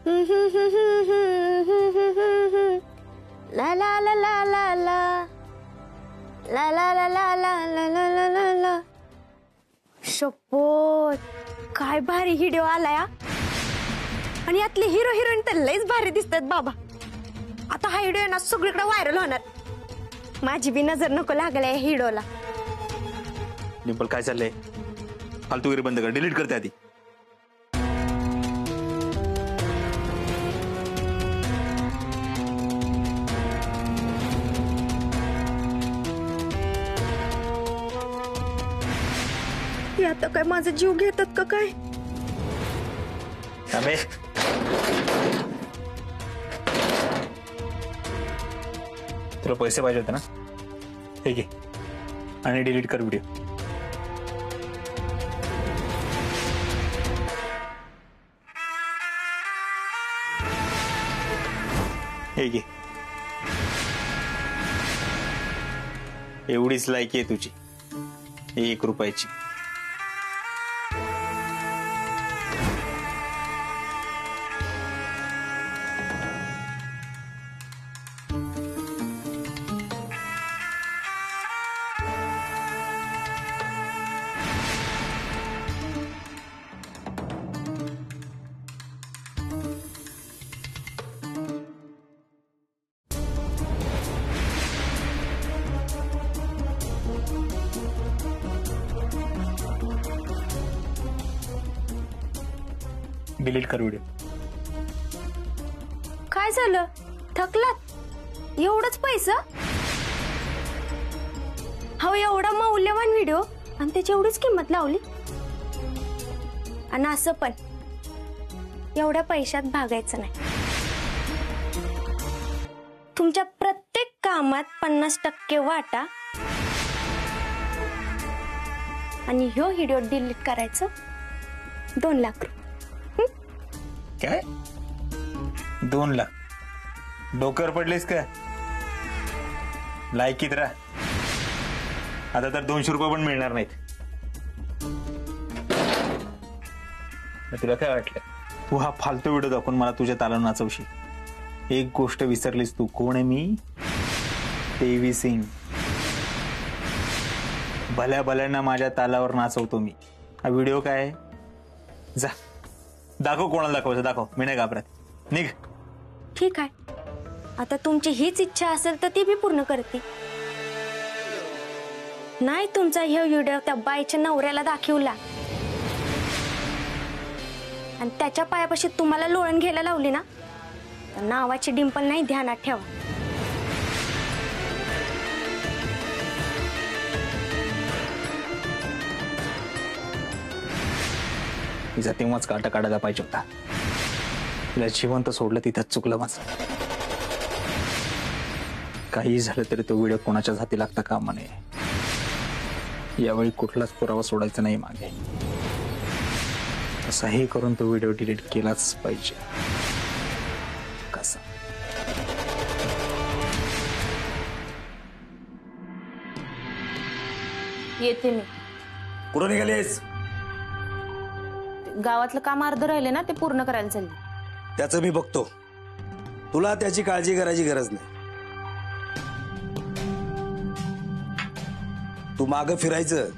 ला ला ला ला ला ला ला ला ला ला ला ला ला ला ला ला. शपथ, काय भारी व्हिडिओ आलाय. आणि यातले हिरो हिरोईन तर लयच भारी दिसतात बाबा. आता हा व्हिडिओ ना सगळीकडे व्हायरल होणार. माझी बी नजर नको लागलाय व्हिडिओला. डिंपल काय चाललंय? फालतूगिरी बंद कर, डिलीट करते आधी. आता काय माझा जीव घेतात का काय? तुला पैसे पाहिजे होते ना? ठीक आहे, आणि डिलीट कर व्हिडिओ. ठीक आहे, एवढीच लायकी आहे तुझी, 1 रुपयाची. डिलीट कर व्हिडिओ. काय झालं? थकलात? एवढंच पैसा? हो, एवढा मौल्यवान व्हिडिओ आणि त्याची एवढीच किंमत लावली. आणि असं पण एवढ्या पैशात भागायचं नाही. तुमच्या प्रत्येक कामात 50% वाटा आणि ह्यो व्हिडिओ डिलीट करायचं 2 लाख रुपये. काय 2 लाख? डोक्यावर पडलेस का? लायकीत राहा. आता तर 200 रुपये पण मिळणार नाहीत. तुला काय वाटलं तू हा फालतू व्हिडिओ दाखवून मला तुझ्या तालावर नाचवशील? एक गोष्ट विसरलीस तू. कोण आहे मी? देवी सिंग. भल्या भल्यांना माझ्या तालावर नाचवतो मी. हा व्हिडिओ काय आहे? जा दाखव, कोणाला दाखवायचं दाखव. मी नाही घाबरत. निघ. ठीक आहे, आता तुमची हीच इच्छा असेल तर ती बी पूर्ण करते. नाही तुमचा हे व्हिडिओ त्या बाईच्या नवऱ्याला दाखवला आणि त्याच्या पायापाशी तुम्हाला लोळण घ्यायला लावली ना, तर नावाची डिंपल नाही ध्यानात ठेवा. तिचा तेव्हाच काटा काढायला पाहिजे होता. तिला जिवंत सोडलं तिथंच चुकलं माझं. काही झालं तरी तो व्हिडिओ कोणाच्या हाती लागता कामा नये. यावेळी कुठलाच पुरावा सोडायचा नाही मागे. तसाही करून तो व्हिडिओ डिलीट केलाच पाहिजे. कसा? येते मी. कुठं निघालीस? गावातलं काम अर्ध राहिले ना, ते पूर्ण करायला चालले. त्याचं मी बघतो. तुला त्याची काळजी करायची गरज नाही. तू मागं फिरायचं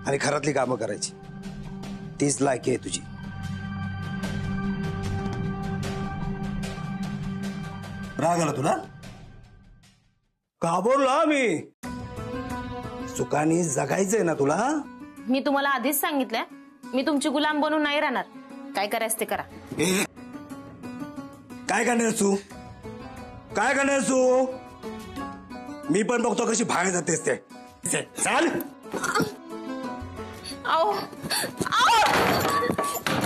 आणि घरातली कामं करायची. तीच लायकी आहे तुझी. राग आला तुला? का बोलला मी? सुखाने जगायचंय ना तुला. मी तुम्हाला आधीच सांगितलंय, मी तुमची गुलाम बनून नाही राहणार. काय करायचं ते करा. काय करणार तू? काय करणार तू? मी पण बघतो कशी बाहेर जातेस ते. चाल. आओ आओ,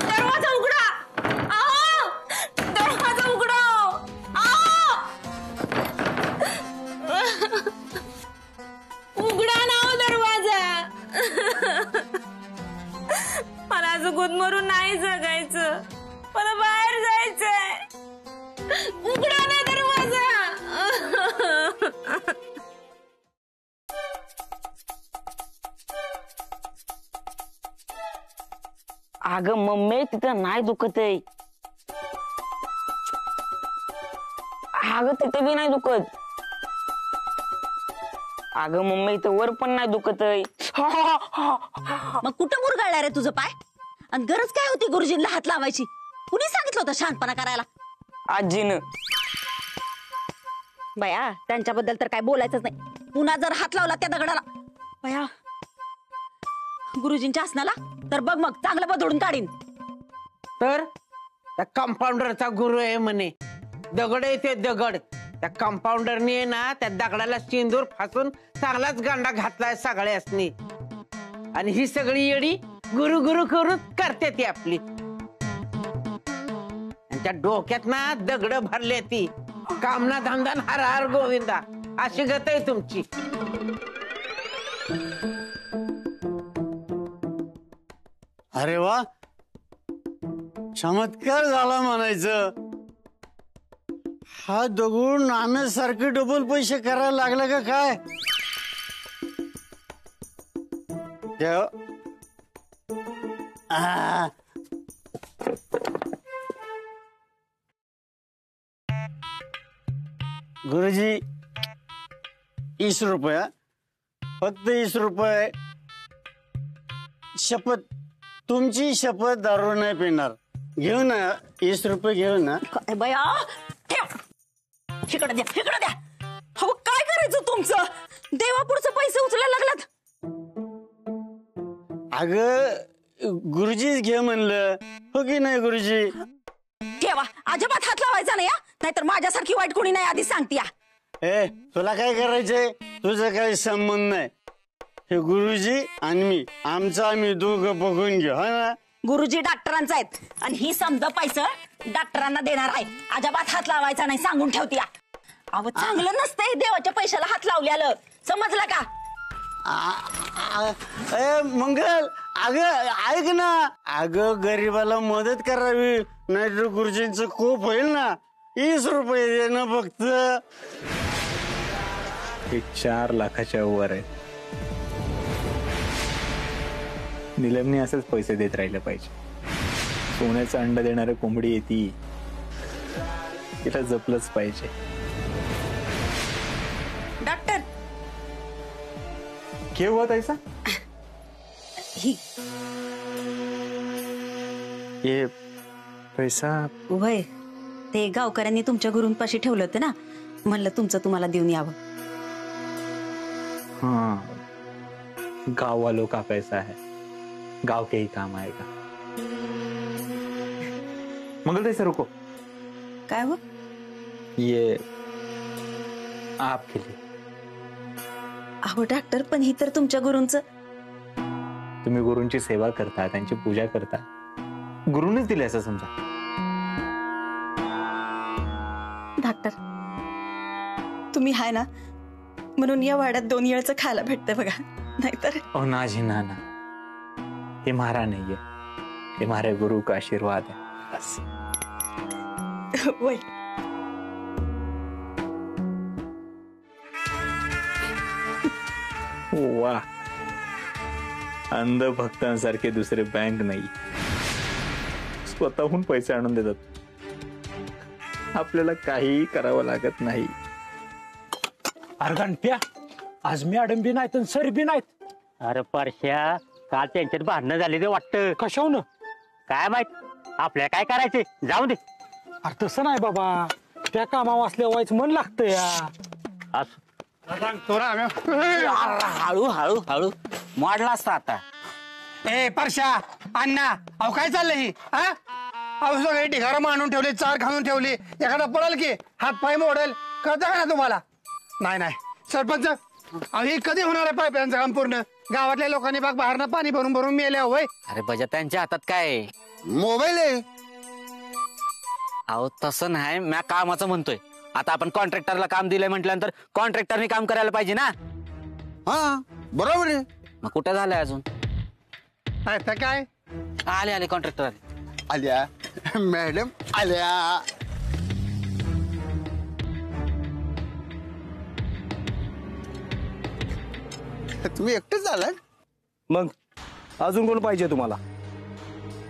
दरवाजा उघडा. आओ, दरवाजा उघडा. आओ, उघडा ना दरवाजा. मला असं गुदमरून नाही जगायचं. मला बाहेर जायचंय. उघडा ना दरवाजा. अगं मम्मी, तिथं नाही दुखत आहे. अगं तिथे बी नाही दुखत. अगं मम्मी इथं वर पण नाही दुखत. मग कुठं मुरगाळणार रे तुझं पाय? आणि गरज काय होती गुरुजींना हात लावायची? कुणी सांगितलं होतं शहाणपणा करायला? आजीनं. बया त्यांच्याबद्दल तर काय बोलायचंच नाही. पुन्हा जर हात लावला त्या दगडाला बया गुरुजींच्या आसनाला तर बघ मग चांगलं बदलून काढीन. तर त्या कंपाऊंडरचा गुरु आहे म्हणे. दगड आहे ते दगड. त्या कंपाऊंडरने ना त्या दगडाला सिंदूर फासून चांगलाच गांडा घातलाय सगळ्यासनी. आणि ही सगळी येडी गुरु गुरु करून करते ती आपली. आणि त्या डोक्यात ना दगड भरले ती. कामना धंदा हर हर गोविंदा अशी गत आहे तुमची. अरे वा, चमत्कार झाला म्हणायचं. हा दगड नाण्यासारखे डबल पैसे करायला लागला का काय? गुरुजी 20 रुपये, फक्त 20 रुपये. शपथ, तुमची शपथ दारू नाही पिणार. घेऊ ना 20 रुपये घेऊ ना. काय बया ठेव. इकडे द्या, इकडे द्या. हो काय करायचं तुमचं? देवापुढचं पैसे उचलायला लागलात. अगं गुरुजीच घे म्हणलं, हो की नाही गुरुजी? ठेवा, अजिबात हात लावायचा नाही. नाहीतर माझ्यासारखी वाईट कोणी नाही आधी सांगतीया. ए तुला काय करायचंय? तुझं काही संबंध नाही. हे गुरुजी आणि मी, आम्ही दोघं बघून घेऊ, हा ना? गुरुजी डॉक्टरांचा आहेत आणि ही समजा पैसे डॉक्टरांना देणार आहे. अजिबात हात लावायचा नाही सांगून ठेवतीया. अहो चांगलं नसतंय देवाच्या पैशाला हात लावल्याला, समजलं का? ए मंगल, अगं ऐक ना. अगं गरीबाला मदत करावी, नाहीतर गुरुजींचं कोप होईल ना. 20 रुपये दे ना फक्त. हे 4 लाखाच्या वर आहे. निलमने असेच पैसे देत राहिले पाहिजे. सोन्याचं अंड देणारी कोंबडी येते, तिला जपलंच पाहिजे. डॉक्टर क्या हुआ था ऐसा? ही ये पैसा वय ते गावकऱ्यांनी तुमच्या गुरूंपाशी ठेवलं होतं ना, म्हणलं तुमचं तुम्हाला देऊन यावं. हाँ, गांव वालों का पैसा है, गांव के ही काम आएगा. मंगल से रुको. काय हो? ये आपके लिए. अहो डॉक्टर, पण ही तर तुमच्या गुरूंचं. तुम्ही गुरूंची सेवा करता, त्यांची पूजा करता, गुरुनेच दिले असं समजा. डॉक्टर तुम्ही हाय ना म्हणून या वाड्यात 2 वेळचं खायला भेटते बघा. नाहीतर ओ ना जी ना, ये मारा नहीं है, ये हमारे गुरु का आशीर्वाद है बस. वय वाह, अंध भक्तांसारखे दुसरे बँक नाही. स्वतःहून पैसे आणून देतात. आपल्याला काहीही करावं लागत नाही. अरे गणप्या, आज मॅडम बी नाहीत सर बी नाहीत. अरे परश्या, काल त्यांच्यात भांडणं झाले ते वाटतं. कशावून काय माहित, आपल्याला काय करायचे, जाऊ दे. अरे तसं नाही बाबा, त्या कामा वाचल्या व्हायचं मन लागतं या. हळू हळू हळू मोडला असता आता. ए परशा, अण्णा, अहो काय चाललंय ही? हा अहो सगळे ढिगारा मांडून ठेवले, चार घालून ठेवले. एखादा पडेल की हात पाय मोडेल, कळतं का ना तुम्हाला? नाही सरपंच, अहो हे कधी होणार आहे पाईपलाईनचं काम पूर्ण? गावातल्या लोकांनी बाग बाहेरनं पाणी भरून भरून मेल्या होय. अरे बजा, त्यांच्या हातात काय मोबाईल आहे. अहो तसं नाही, मी कामाचं म्हणतोय. आता आपण कॉन्ट्रॅक्टरला काम दिलंय म्हटल्यानंतर कॉन्ट्रॅक्टरने काम करायला पाहिजे ना. हा बरोबर आहे. मग कुठं झालंय अजून? आता काय आले कॉन्ट्रॅक्टर आले. आल्या मॅडम आल्या. तुम्ही एकटेच आलात? मग अजून कोण पाहिजे तुम्हाला?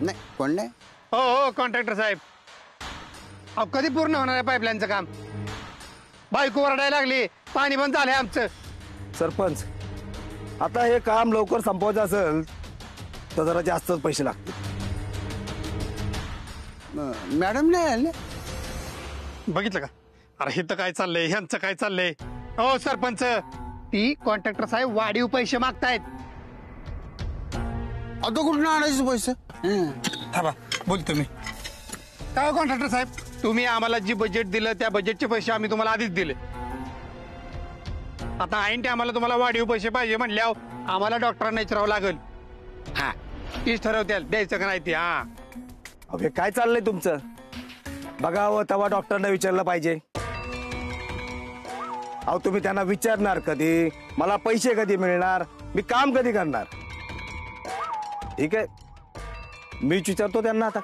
नाही कोण नाही. हो कॉन्ट्रॅक्टर साहेब, अहो कधी पूर्ण होणार आहे पाईपलाईनचं काम? बायको ओरडायला लागली, पाणी बंद झालंय आमचं. सरपंच, आता हे काम लवकर संपवायचं असेल तर जरा जास्तच पैसे लागतील. मॅडम नाही आले. बघितलं का? अरे हे तर काय चाललंय, ह्यांचं काय चाललंय? हो सरपंच, ती कॉन्ट्रॅक्टर साहेब वाढीव पैसे मागतायत. आता कुठून आणायचे पैसे? थांबा, बोलतो मी. काय कॉन्ट्रॅक्टर साहेब, तुम्ही आम्हाला जी बजेट दिलं त्या बजेटचे पैसे आम्ही तुम्हाला आधीच दिले. आता ऐन आम्हाला तुम्हाला वाढीव पैसे पाहिजे म्हणल्यावर आम्हाला डॉक्टरांना विचारावं लागेल. हा, तीच ठरवत्याल द्यायचं का नाही ते. हा, अरे काय चाललंय तुमचं? बघावं तेव्हा डॉक्टरना विचारलं पाहिजे. अहो तुम्ही त्यांना विचारणार कधी, मला पैसे कधी मिळणार, मी काम कधी करणार? ठीक आहे, मीच विचारतो त्यांना आता.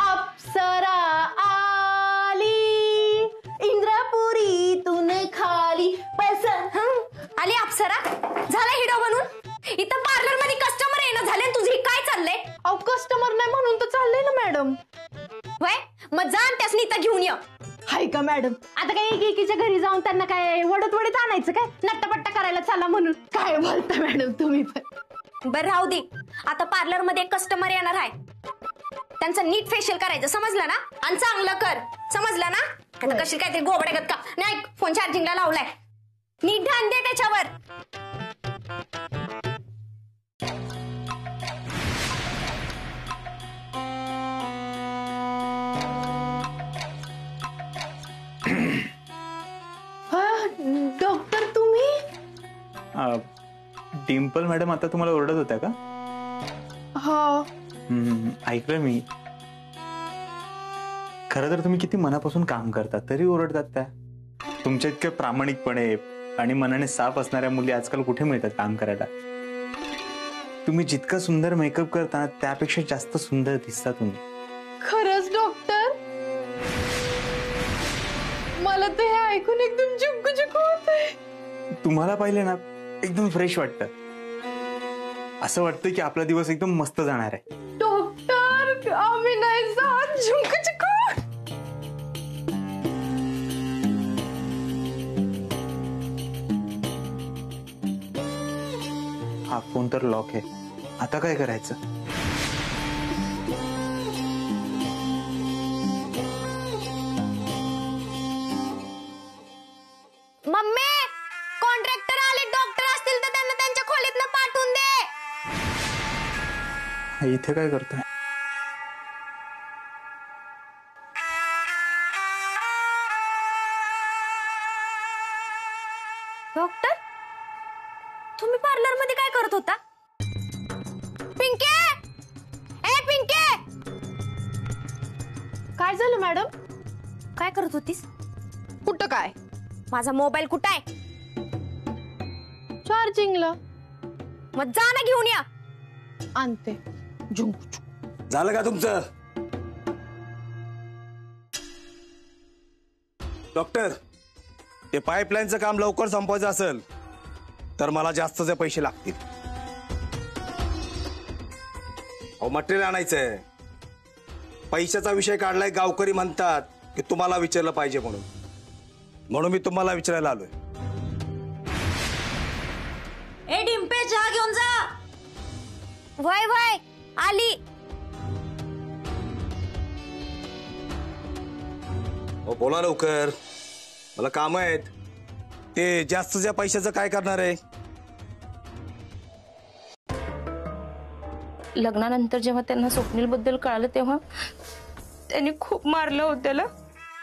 अप्सरा आली इंद्रपुरीतून खाली पसंत. आली अप्सरा, झाला हिडो बनून. इथं पार्लर मध्ये कस्टमर येणं झाले आणि तुझी काय चाललंय? अहो कस्टमर नाही म्हणून तर चाललंय ना मॅडम. वय मग जाण त्यास इथं घेऊन ये. हाय का मॅडम? आता काय एकीच्या घरी जाऊन त्यांना काय वडत वडीत आणायचं काय? नट्टापट्टा करायला चला म्हणून? काय बोलता मॅडम तुम्ही पण. बरं राहू दे, आता पार्लर मध्ये कस्टमर येणार आहे, त्यांचं नीट फेशियल करायचं, समजलं ना? आणि चांगलं कर, समजलं ना? आता कशी काहीतरी गोबड्यागत का नाही, फोन चार्जिंगला लावलाय, नीट ध्यान दे त्याच्यावर. डॉक्टर तुम्ही? डिम्पल मॅडम आता तुम्हाला ओरडत होत्या का? हा, ऐकलं मी. खरं तर तुम्ही किती मनापासून काम करता तरी ओरडतात त्या. तुमच्या इतके प्रामाणिकपणे आणि मनाने साफ असणाऱ्या मुली आजकाल कुठे मिळतात काम करायला? तुम्ही जितका सुंदर मेकअप करता त्यापेक्षा जास्त सुंदर दिसता तुम्ही. खरंच डॉक्टर? मला ते ऐकून एकदम जुक्कू जुक्कू होतंय. तुम्हाला पाहिले ना एकदम फ्रेश वाटतं, असं वाटतं की आपला दिवस एकदम मस्त जाणार आहे. डॉक्टर आम्ही नाही जात. जुक्कू जुक्कू. हा फोन तर लॉक आहे, आता काय करायचं? मम्मी, कॉन्ट्रॅक्टर आले, डॉक्टर असतील तर त्यांना त्यांच्या खोलीतनं पाठवून दे. इथे काय करतोय? डॉक्टर, तुम्ही पार्लर मध्ये काय करत होता? पिंके, ए पिंके, काय झालं मॅडम? काय करत होतीस? कुठं काय? माझा मोबाईल कुठं आहे? चार्जिंगला. मग जा ना घेऊन या. आणते. झालं का तुमचं? डॉक्टर, हे पाईपलाईनचं काम लवकर संपवायचं असेल तर मला जास्तचे पैसे लागतील. अहो मटेरियल आणायचंय, पैशाचा विषय काढलाय. गावकरी म्हणतात की तुम्हाला विचारलं पाहिजे म्हणून मी तुम्हाला विचारायला आलोय. ए डिंपे, चहा घेऊन जा. वय वय आली. बोला लवकर, मला काम आहेत. ते जास्तच्या पैशाचं काय करणार आहे? लग्नानंतर जेव्हा त्यांना स्वप्नील बद्दल कळालं तेव्हा त्यांनी खूप मारलं हो त्याला.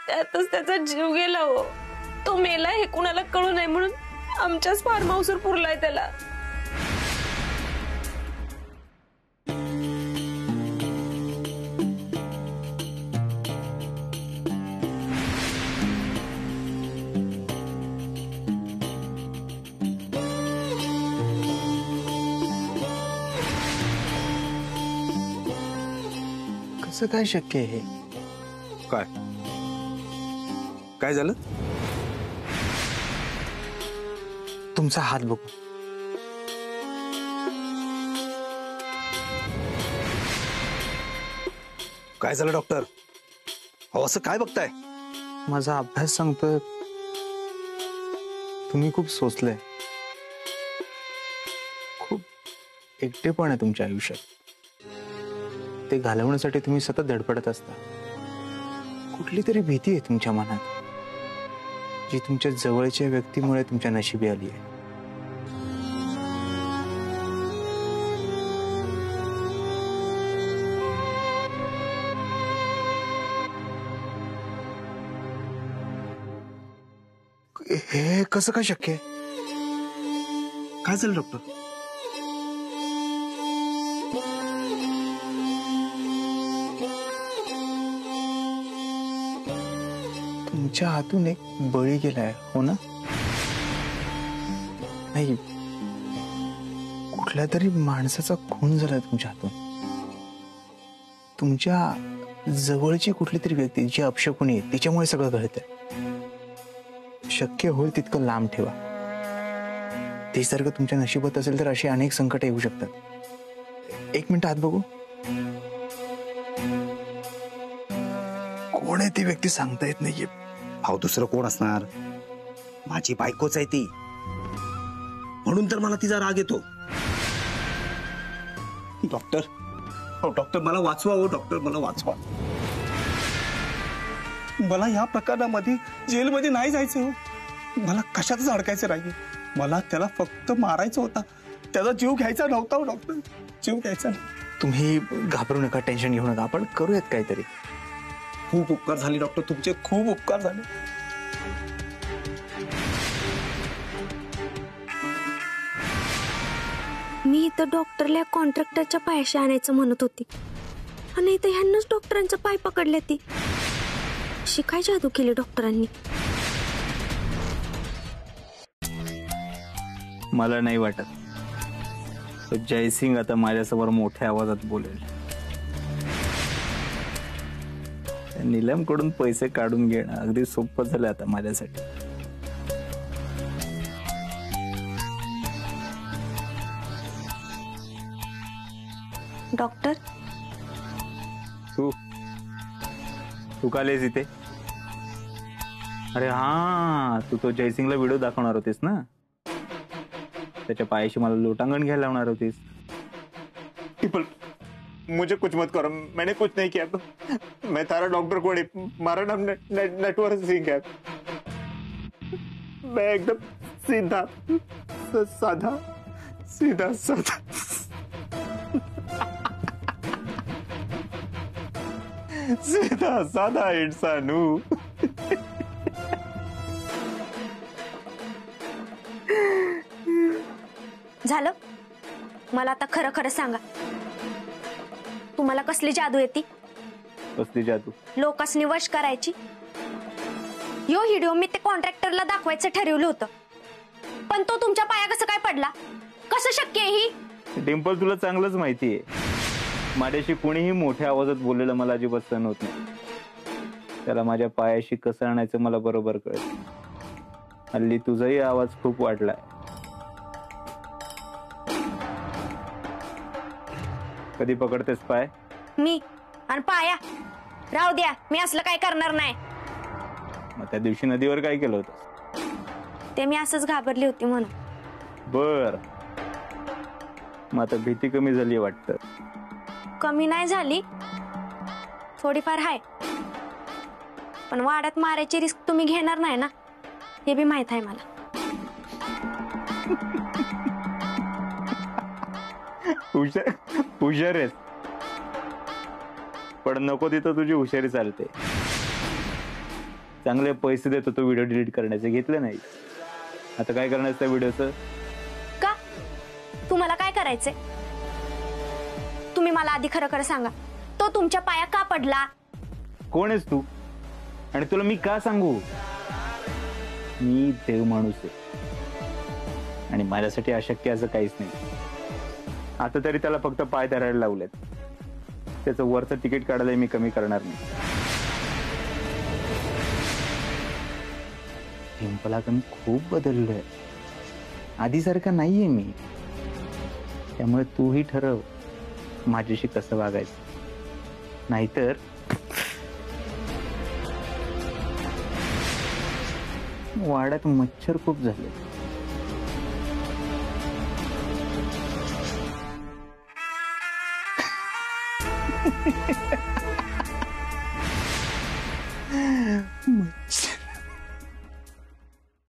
त्यातच त्याचा जीव गेला हो. तो मेला हे कुणाला कळू नये म्हणून आमच्याच फार्म हाऊसवर पुरलाय त्याला. कसं काय शक्य आहे? काय झालं? तुमचा हात बघू. काय झालं डॉक्टर? अहो असं काय बघताय? माझा अभ्यास सांगतोय तुम्ही खूप सोचलंय. खूप एकटेपण आहे तुमच्या आयुष्यात. ते घालवण्यासाठी तुम्ही सतत धडपडत असता. कुठली तरी भीती आहे तुमच्या मनात जी तुमच्या जवळच्या व्यक्तीमुळे तुमच्या नशिबी आली आहे. हे कसं काय शक्य आहे? काय झालं डॉक्टर? तुमच्या हातून एक बळी गेलाय, हो ना? नाही, कुठल्या तरी माणसाचा खून झालाय तुमच्या हातून. तुमच्या जवळची कुठली तरी व्यक्ती जी अपशकुनी आहे तिच्यामुळे सगळं घडतंय. शक्य होईल तितकं लांब ठेवा. ते जर का तुमच्या नशिबात असेल तर अशी अनेक संकट येऊ शकतात. एक मिनिट आत बघू. कोण आहे ती व्यक्ती सांगता येत नाहीये. अहो दुसरं कोण असणार? माझी बायकोच आहे ती. म्हणून तर मला तिचा राग येतो. डॉक्टर, हो डॉक्टर मला वाचवा. हो डॉक्टर मला वाचवा. मला या प्रकरणामध्ये जेलमध्ये नाही जायचं हो. मला कशातच अडकायचं नाही. मला त्याला फक्त मारायचं होता. त्याचा जीव घ्यायचा नव्हता हो डॉक्टर. जीव घ्यायचा नाही. तुम्ही घाबरू नका, टेन्शन घेऊ नका. आपण करूयात काहीतरी. खूप उपकार झाले डॉक्टर तुमचे. खूप उपकार झाले. मी इथं डॉक्टरला कॉन्ट्रॅक्टरच्या पायाशी आणायचं म्हणत होती आणि इथं ह्यांनाच डॉक्टरांचा पाय पकडले. ती शिकाय जादू केली डॉक्टरांनी. मला नाही वाटत जयसिंग आता माझ्यासमोर मोठ्या आवाजात बोलेल. नीलमकडून पैसे काढून घेणं अगदी सोपं झालं आता माझ्यासाठी. डॉक्टर, तू का आलीस इथे? अरे हा, तू तो जयसिंगला व्हिडिओ दाखवणार होतीस ना? त्याच्या पायाशी मला लोटांगण घ्यायला लावणार होतीस. मुझे कुछ मत करो, मैंने कुछ नहीं किया. मैं तारा डॉक्टर कोणी, मारा नाम नटवर सिंह है. मैं एकदम सीधा साधा सीधा साधा सीधा साधा इंसान हूं. झालं? मला आता खरं खरं सांगा, तुम्हाला कसली जादू येते? कसली जादू? लोकांनी वश करायची. यो व्हिडिओ मी ते कॉन्ट्रॅक्टरला दाखवायचं ठरवलं होतं, पण तो तुमच्या पाया कसं काय पडला? कसं शक्य आहे ही? डिंपल, तुला चांगलंच माहिती आहे माझ्याशी कोणीही मोठ्या आवाजात बोललेलं मला अजिबात सहन होत नाही. त्याला माझ्या पायाशी कसं आणायचं मला बरोबर कळतं. हल्ली तुझाही आवाज खूप वाढलाय. कधी पकडतेस पाय? मी आणि पाया राहू द्या, मी असलं काय करणार नाही. मग त्या दिवशी नदीवर काय केलं होतं? ते मी असंच घाबरली होती म्हणून. बर, मग आता भीती कमी झाली वाटतं? कमी नाही झाली, थोडीफार आहे, पण वाड्यात मारायची रिस्क तुम्ही घेणार नाही ना, हे बी माहित आहे मला. हुशार आहेस, पण नको तिथं तुझी हुशारी चालते. चांगले पैसे देतो तो व्हिडिओ डिलीट करण्याचे, घेतले नाही. आता काय करणार त्या व्हिडिओचं? का तुम्हाला काय करायचंय? तुम्ही मला आधी खरं खरं सांगा, तो तुमच्या पाया का पडला? कोण आहेस तू आणि तुला मी का सांगू? मी देव माणूस आहे आणि माझ्यासाठी अशक्य असं काहीच नाही. आता तरी त्याला फक्त पाय धरायला लावलेत. त्याचं वरचं तिकीट काढायला मी कमी करणार नाही. डिंपल, मी खूप बदललोय. आधीसारखं नाहीये मी. त्यामुळे तूही ठरव माझ्याशी कसं वागायचं. नाहीतर वाड्यात मच्छर खूप झाले. मच्छर